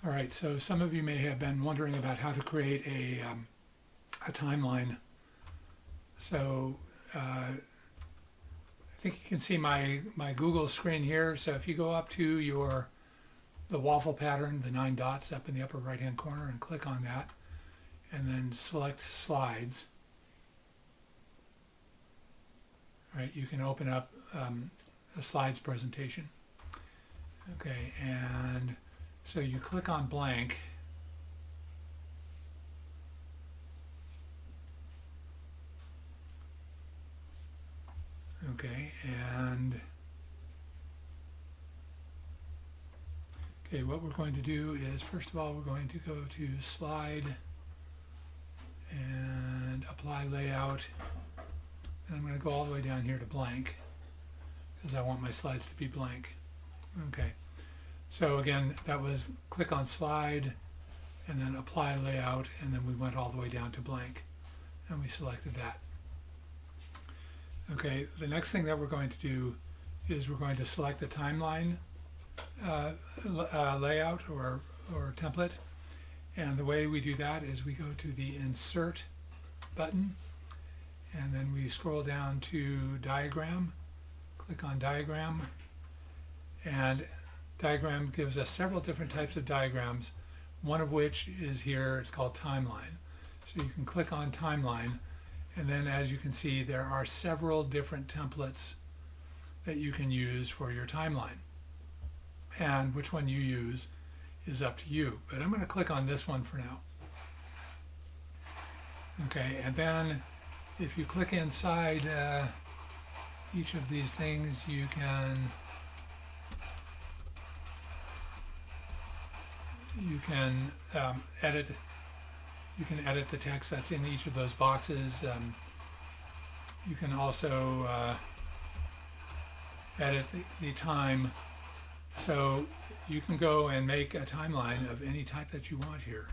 All right, so some of you may have been wondering about how to create a timeline. So I think you can see my Google screen here. So if you go up to the waffle pattern, the 9 dots up in the upper right hand corner, and click on that, and then select slides. All right, you can open up a slides presentation. Okay, and so you click on blank. Okay, and what we're going to do is, first of all, we're going to go to slide and apply layout, and I'm going to go all the way down here to blank because I want my slides to be blank. Okay, so again, that was click on slide and then apply layout, and then we went all the way down to blank and we selected that. Okay, the next thing that we're going to do is we're going to select the timeline layout or template, and the way we do that is we go to the insert button, and then we scroll down to diagram, click on diagram, and diagram gives us several different types of diagrams, one of which is here. It's called timeline. So you can click on timeline, and then as you can see, there are several different templates that you can use for your timeline, and which one you use is up to you, but I'm going to click on this one for now. Okay, and then if you click inside each of these things, you can edit. You can edit the text that's in each of those boxes. You can also edit the time. So you can go and make a timeline of any type that you want here.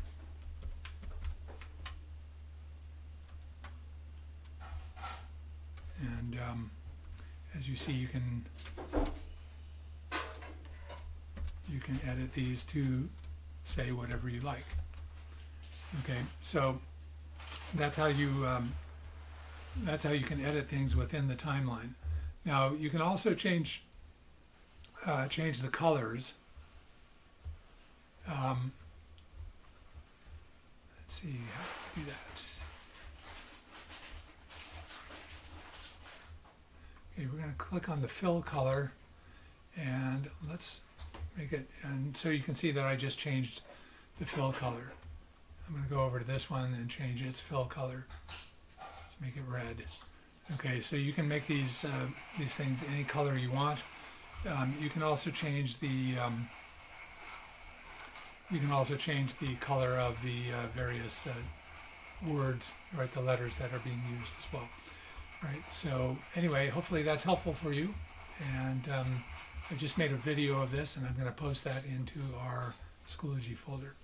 And as you see, you can edit these to say whatever you like. Okay, so that's how you can edit things within the timeline. Now you can also change the colors. Let's see how to do that. Okay, we're going to click on the fill color, and let's make it, and so you can see that I just changed the fill color. I'm going to go over to this one and change its fill color. Let's make it red. Okay, so you can make these things any color you want. You can also change the color of the various words, right? The letters that are being used as well. Right. So anyway, hopefully that's helpful for you. And I just made a video of this, and I'm going to post that into our Schoology folder.